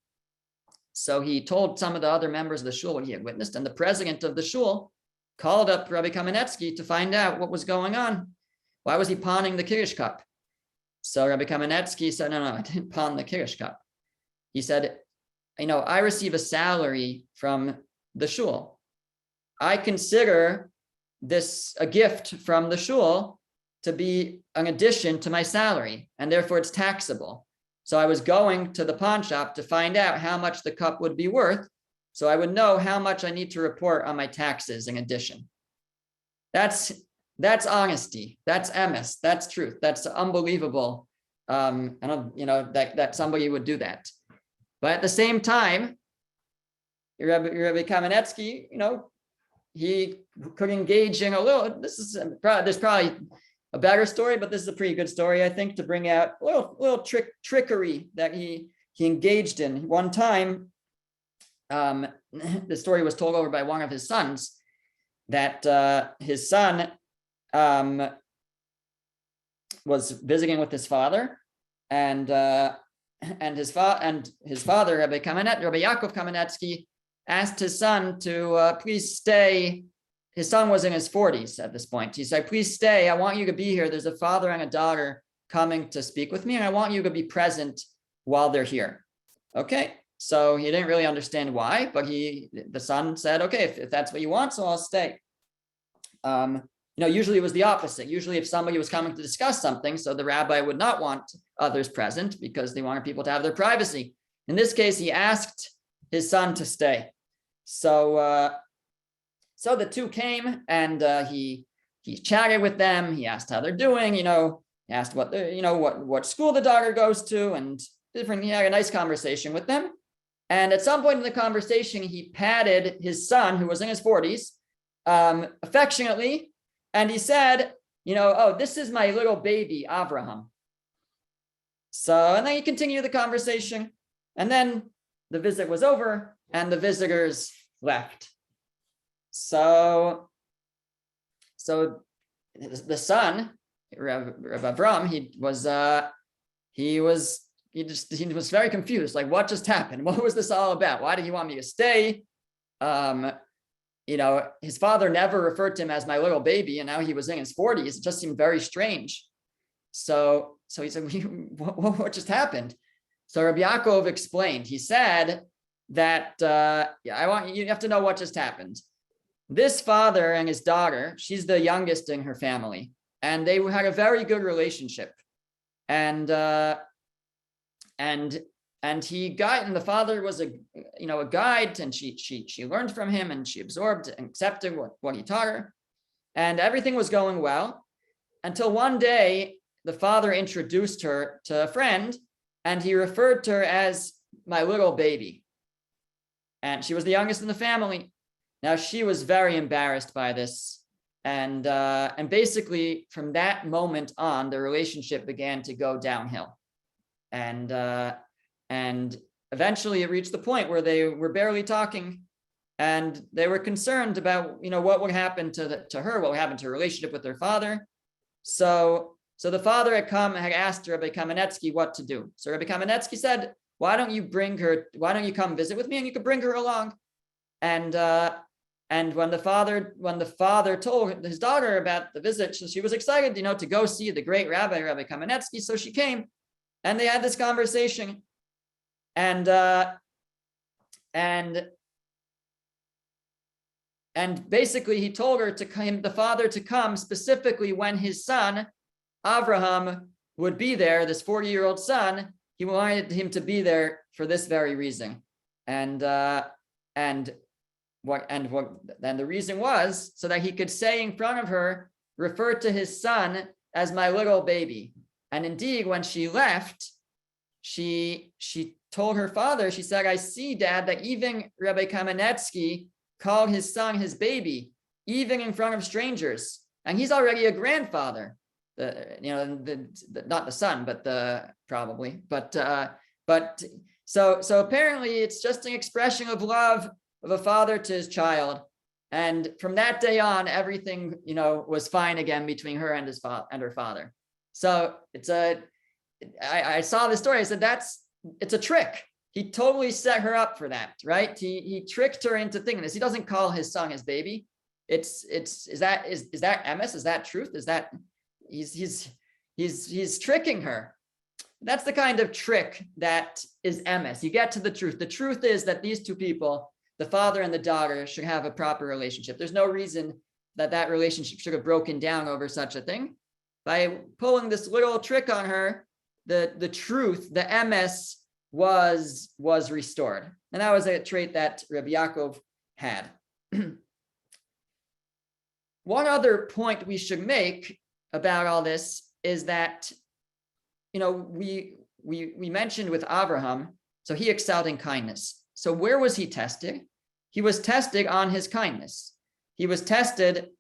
So he told some of the other members of the shul what he had witnessed, and the president of the shul called up Rabbi Kamenetsky to find out what was going on. Why was he pawning the Kiddush cup? So Rabbi Kamenetsky said, no, I didn't pawn the Kiddush cup. He said, I receive a salary from the shul. I consider this a gift from the shul to be an addition to my salary, and therefore it's taxable. So I was going to the pawn shop to find out how much the cup would be worth, so I would know how much I need to report on my taxes in addition. That's honesty. That's Emes. That's truth. That's unbelievable. That somebody would do that. But at the same time, Rabbi Kamenetsky, he could engage in a little, there's probably a better story, but this is a pretty good story, I think, to bring out a little trickery that he engaged in. One time, the story was told over by one of his sons, that his son was visiting with his father, and his father, Rabbi Yaakov Kamenetsky, asked his son to please stay. His son was in his 40s at this point. He said, please stay. I want you to be here. There's a father and a daughter coming to speak with me, and I want you to be present while they're here. Okay. So he didn't really understand why, but the son said, okay, if that's what you want, so I'll stay. Usually it was the opposite. Usually if somebody was coming to discuss something, so the rabbi would not want others present because they wanted people to have their privacy. In this case, he asked his son to stay. So the two came, and he chatted with them. He asked how they're doing. He asked what school the daughter goes to, and different. He had a nice conversation with them. And at some point in the conversation, he patted his son, who was in his 40s, affectionately, and he said, oh, this is my little baby, Abraham. So, and then he continued the conversation, and then the visit was over, and the visitors left. So the son, Rav Avram, he was very confused. Like, what just happened? What was this all about? Why did he want me to stay? His father never referred to him as my little baby, and now he was in his 40s. It just seemed very strange. So he said, what just happened? So Rabbi Yaakov explained. He said that you have to know what just happened. This father and his daughter, she's the youngest in her family, and they had a very good relationship. And the father was a guide, and she learned from him, and she absorbed and accepted what he taught her, and everything was going well until one day the father introduced her to a friend, and he referred to her as my little baby, and she was the youngest in the family. Now she was very embarrassed by this, and basically from that moment on, the relationship began to go downhill, and eventually it reached the point where they were barely talking, and they were concerned about what would happen to her, what would happen to her relationship with her father. So the father had asked Rabbi Kamenetsky what to do. So Rabbi Kamenetsky said, why don't you come visit with me, and you could bring her along. And when the father told his daughter about the visit, she was excited, to go see the great Rabbi Kamenetsky. So she came, and they had this conversation, and basically he told the father to come specifically when his son Abraham would be there. This 40-year-old son, he wanted him to be there for this very reason, and the reason was so that he could say in front of her, refer to his son as my little baby. And indeed, when she left, she told her father, she said, I see, Dad, that even Rabbi Kamenetsky called his son his baby, even in front of strangers. And he's already a grandfather. Not the son, but probably. But so apparently it's just an expression of love of a father to his child, and from that day on, everything was fine again between her and her father. So I saw the story. I said it's a trick. He totally set her up for that, right? He tricked her into thinking this. He doesn't call his son his baby. Is that Emes? Is that truth? Is that he's tricking her? That's the kind of trick that is Emes. You get to the truth. The truth is that these two people, the father and the daughter, should have a proper relationship. There's no reason that relationship should have broken down over such a thing. By pulling this little trick on her, the truth, the Emes, was restored. And that was a trait that Rabbi Yaakov had. One other point we should make about all this is that, we mentioned with Abraham, so he excelled in kindness. So where was he tested? he was tested on his kindness. He was tested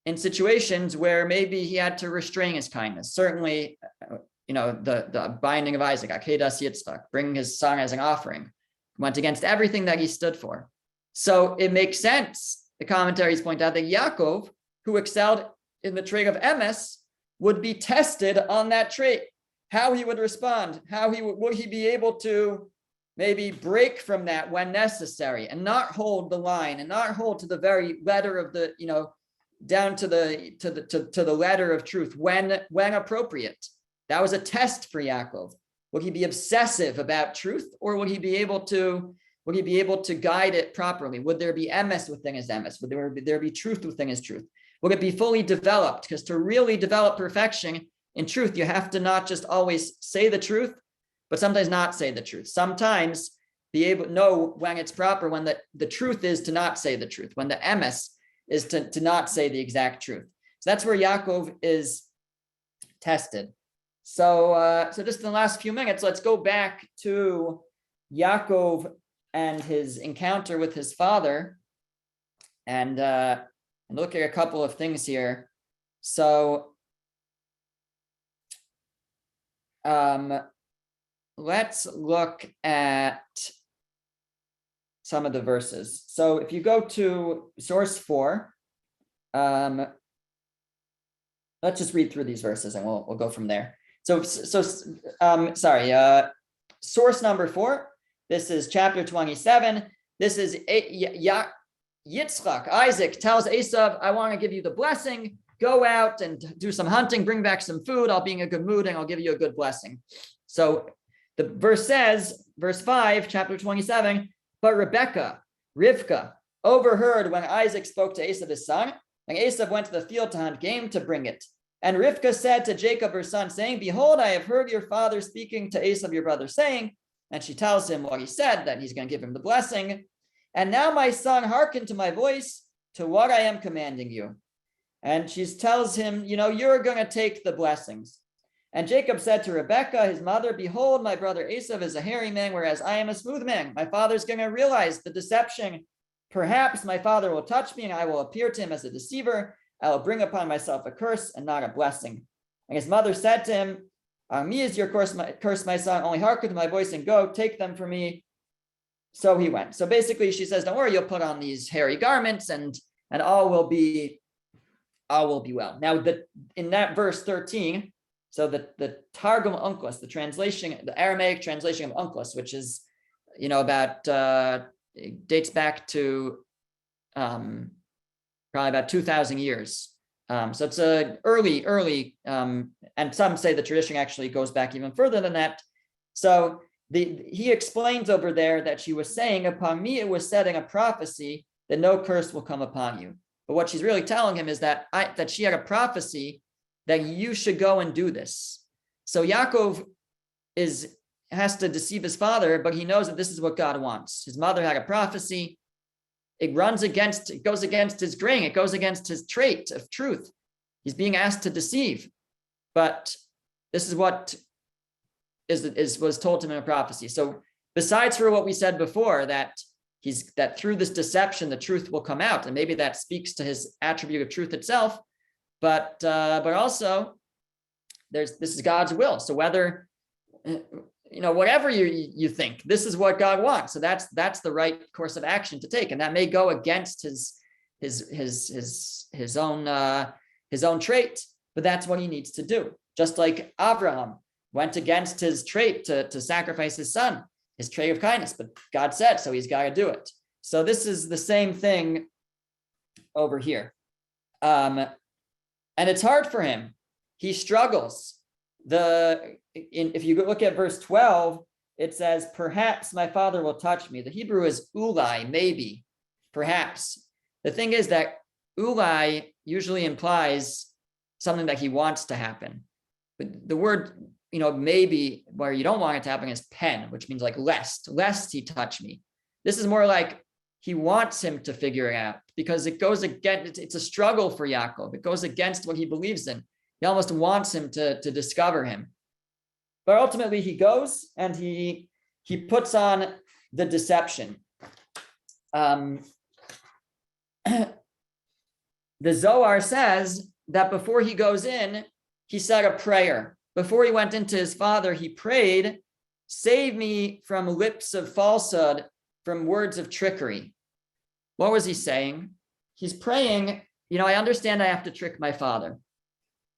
in situations where maybe he had to restrain his kindness. Certainly, the binding of Isaac, Akedas Yitzchak, bringing his son as an offering, went against everything that he stood for. So it makes sense, the commentaries point out, that Yaakov, who excelled in the trait of Emes, would be tested on that trait, how he would respond, would he be able to maybe break from that when necessary and not hold the line and not hold to the very letter of the, down to the letter of truth when appropriate. That was a test for Yaakov. Would he be obsessive about truth, or would he be able to guide it properly? Would there be emes within his emes? Would there be truth within his truth? Would it be fully developed? Because to really develop perfection in truth, you have to not just always say the truth, but sometimes not say the truth. Sometimes be able to know when it's proper, when the truth is to not say the truth, when the emes is to not say the exact truth. So that's where Yaakov is tested. So just in the last few minutes, let's go back to Yaakov and his encounter with his father, and look at a couple of things here. So let's look at some of the verses. So if you go to source 4, let's just read through these verses and we'll go from there. Source number 4. This is chapter 27. This is Yitzchak. Isaac tells Esav, I want to give you the blessing. Go out and do some hunting, bring back some food. I'll be in a good mood and I'll give you a good blessing. So the verse says, verse 5, chapter 27, but Rivka, overheard when Isaac spoke to Esav his son, and Esav went to the field to hunt game to bring it. And Rivka said to Jacob her son, saying, behold, I have heard your father speaking to Esav your brother, saying, and she tells him what he said, that he's going to give him the blessing. And now my son, hearken to my voice, to what I am commanding you. And she tells him, you're going to take the blessings. And Jacob said to Rebekah, his mother, behold, my brother Esav is a hairy man, whereas I am a smooth man. My father's going to realize the deception. Perhaps my father will touch me and I will appear to him as a deceiver. I will bring upon myself a curse and not a blessing. And his mother said to him, on me is your curse, my son, only hearken to my voice and go, take them from me. So he went. So basically she says, don't worry, you'll put on these hairy garments and all will be well. Now in that verse 13, so the Targum Onkelos, the Aramaic translation of Onkelos, which is, it dates back to probably about 2,000 years. So it's a early, and some say the tradition actually goes back even further than that. So he explains over there that she was saying, upon me it was said in a prophecy that no curse will come upon you. But what she's really telling him is that she had a prophecy that you should go and do this. So Yaakov has to deceive his father, but he knows that this is what God wants. His mother had a prophecy. It goes against his grain. It goes against his trait of truth. He's being asked to deceive, but this is what was told to him in a prophecy. So besides for what we said before, that through this deception, the truth will come out, and maybe that speaks to his attribute of truth itself, but also this is God's will. So whether, whatever you think, this is what God wants. So that's the right course of action to take. And that may go against his own trait, but that's what he needs to do. Just like Abraham went against his trait to sacrifice his son, his trait of kindness, but God said, so he's got to do it. So this is the same thing over here. And it's hard for him. He struggles. If you look at verse 12, it says, perhaps my father will touch me. The Hebrew is ulai, maybe, perhaps. The thing is that ulai usually implies something that he wants to happen. But the word, maybe where you don't want it to happen is pen, which means like lest he touch me. This is more like he wants him to figure it out, because it goes against, it's a struggle for Yaakov. It goes against what he believes in. He almost wants him to discover him. But ultimately he goes and he puts on the deception. the Zohar says that before he goes in, he said a prayer. Before he went into his father, he prayed, "Save me from lips of falsehood, from words of trickery." What was he saying? He's praying, I understand I have to trick my father,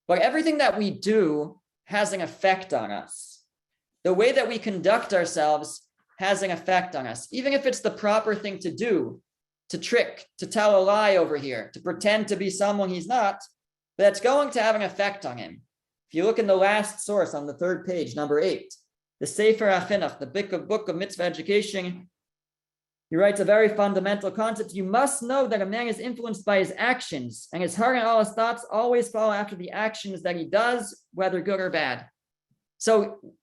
but everything that we do has an effect on us. The way that we conduct ourselves has an effect on us, even if it's the proper thing to do, to trick, to tell a lie over here, to pretend to be someone he's not, that's going to have an effect on him. If you look in the last source on the third page, number 8, the Sefer HaChinuch, the book of mitzvah education, he writes a very fundamental concept. You must know that a man is influenced by his actions, and his heart and all his thoughts always follow after the actions that he does, whether good or bad. So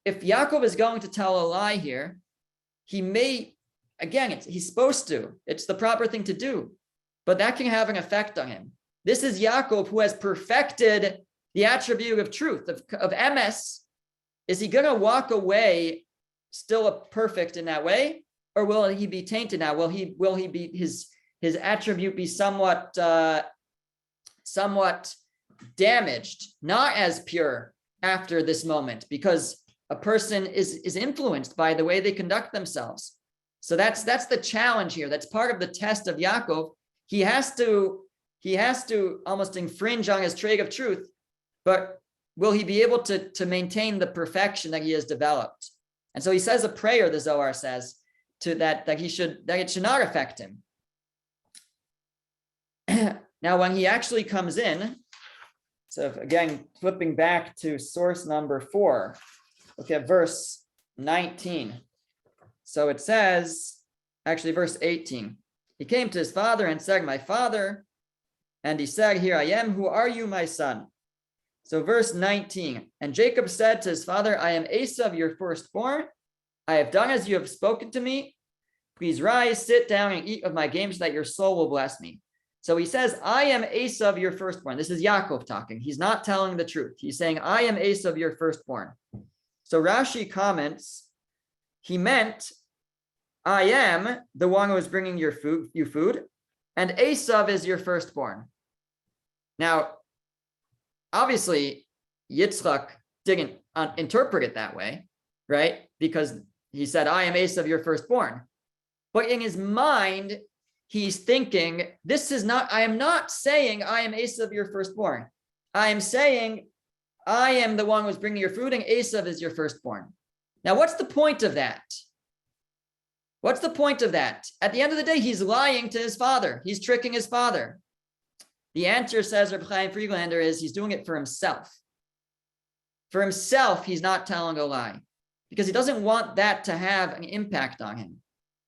if Yaakov is going to tell a lie here, he may, again, he's supposed to. It's the proper thing to do, but that can have an effect on him. This is Yaakov who has perfected the attribute of truth, of Emes. Is he going to walk away still perfect in that way? Or will he be tainted now? Will he be his attribute be somewhat damaged, not as pure after this moment, because a person is influenced by the way they conduct themselves. So that's the challenge here. That's part of the test of Yaakov. He has to almost infringe on his trait of truth, but will he be able to maintain the perfection that he has developed? And so he says a prayer, the Zohar says, to that it should not affect him. Now, when he actually comes in, so again, flipping back to source number 4, look at verse 19. So it says, actually verse 18, he came to his father and said, "My father," and he said, "Here I am, who are you, my son?" So verse 19, and Jacob said to his father, "I am Esav, your firstborn. I have done as you have spoken to me. Please rise, sit down, and eat of my game so that your soul will bless me." So he says, "I am Esav, your firstborn." This is Yaakov talking. He's not telling the truth. He's saying, "I am Esav, your firstborn." So Rashi comments, he meant, "I am the one who is bringing you food, and Esav is your firstborn." Now, obviously, Yitzchak didn't interpret it that way, right? Because he said, "I am Esav, your firstborn." But in his mind, he's thinking, I am not saying I am Esav, your firstborn. I am saying I am the one who's bringing your food and Esav is your firstborn. Now, what's the point of that? What's the point of that? At the end of the day, he's lying to his father. He's tricking his father. The answer, says Reb Chaim Friedlander, is he's doing it for himself. For himself, he's not telling a lie because he doesn't want that to have an impact on him.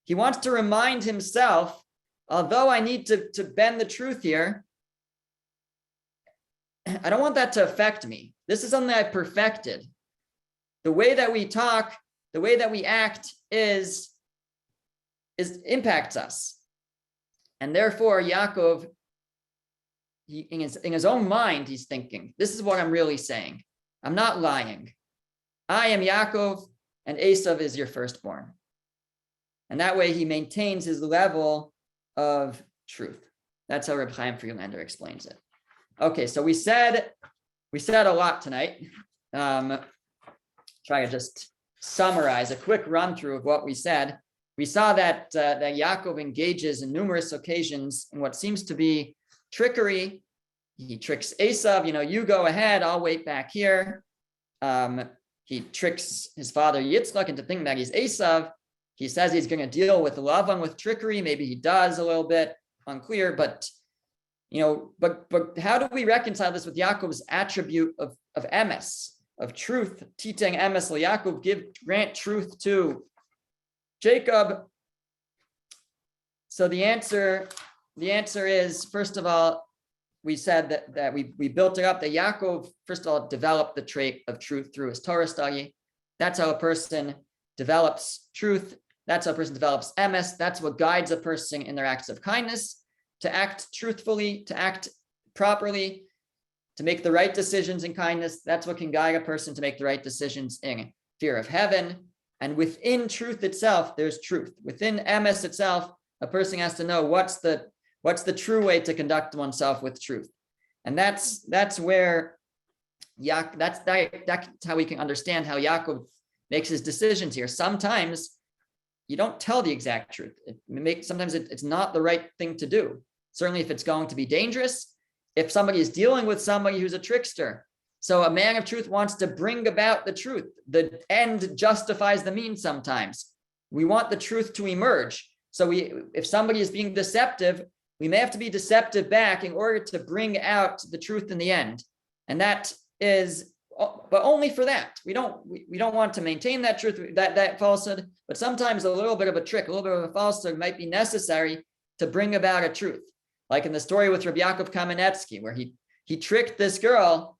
He wants to remind himself, although I need to bend the truth here, I don't want that to affect me. This is something I perfected. The way that we talk, the way that we act impacts us. And therefore, Yaakov, in his own mind, he's thinking, this is what I'm really saying. I'm not lying. I am Yaakov, and Esav is your firstborn. And that way he maintains his level of truth. That's how Reb Chaim Friedlander explains it. Okay, so we said a lot tonight. Try to just summarize a quick run through of what we said. We saw that Yaakov engages in numerous occasions in what seems to be trickery. He tricks Esav, you go ahead, I'll wait back here. He tricks his father Yitzchak into thinking that he's Esav. He says he's going to deal with Lavan with trickery. Maybe he does a little bit, unclear, but how do we reconcile this with Yaakov's attribute of Emes, of truth? Titeng Emes Yaakov, grant truth to Jacob. So the answer is, first of all, we said that we built it up that Yaakov, first of all, developed the trait of truth through his Torah study. That's how a person develops truth. That's how a person develops Emes. That's what guides a person in their acts of kindness, to act truthfully, to act properly, to make the right decisions in kindness. That's what can guide a person to make the right decisions in fear of heaven. And within truth itself, there's truth. Within Emes itself, a person has to know what's the true way to conduct oneself with truth. And that's where that's how we can understand how Yaakov makes his decisions here. Sometimes you don't tell the exact truth. Sometimes it's not the right thing to do. Certainly if it's going to be dangerous, if somebody is dealing with somebody who's a trickster. So a man of truth wants to bring about the truth. The end justifies the means sometimes. We want the truth to emerge. So if somebody is being deceptive, we may have to be deceptive back in order to bring out the truth in the end. And that is, but only for that. We don't want to maintain that truth, that falsehood, but sometimes a little bit of a trick, a little bit of a falsehood might be necessary to bring about a truth. Like in the story with Rabbi Yaakov Kamenetsky, where he tricked this girl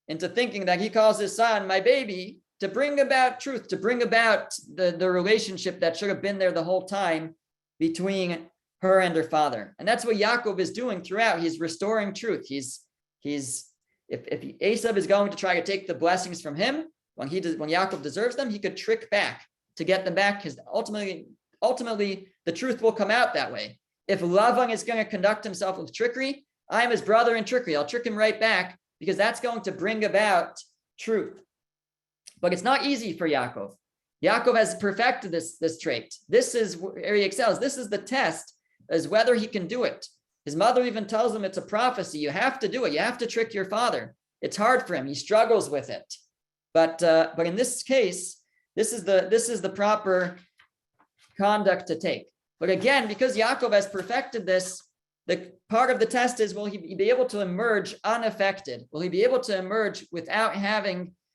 into thinking that he calls his son my baby, to bring about truth, to bring about the relationship that should have been there the whole time between her and her father. And that's what Yaakov is doing throughout. He's restoring truth. If Esav is going to try to take the blessings from him, when Yaakov deserves them, he could trick back to get them back, because ultimately the truth will come out that way. If Lavan is going to conduct himself with trickery, I am his brother in trickery. I'll trick him right back, because that's going to bring about truth. But it's not easy for Yaakov. Yaakov has perfected this trait. This is where he excels. This is the test, is whether he can do it. His mother even tells him it's a prophecy. You have to do it. You have to trick your father. It's hard for him. He struggles with it. But in this case, this is the proper conduct to take. But again, because Yaakov has perfected this, the part of the test is, will he be able to emerge unaffected? Will he be able to emerge without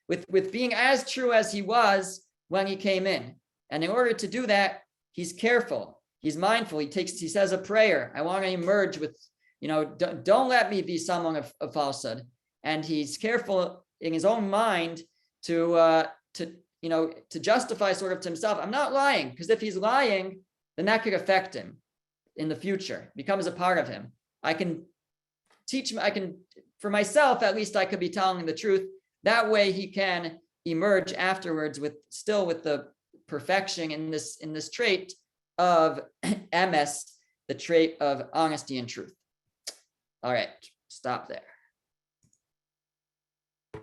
with being as true as he was when he came in? And in order to do that, he's careful. He's mindful. He says a prayer. I want to emerge with, don't let me be someone of falsehood. And he's careful in his own mind to justify sort of to himself, I'm not lying, because if he's lying, then that could affect him in the future, becomes a part of him. I can teach him, for myself, at least I could be telling the truth. That way he can emerge afterwards with the perfection in this trait of Emes, the trait of honesty and truth. All right, stop there.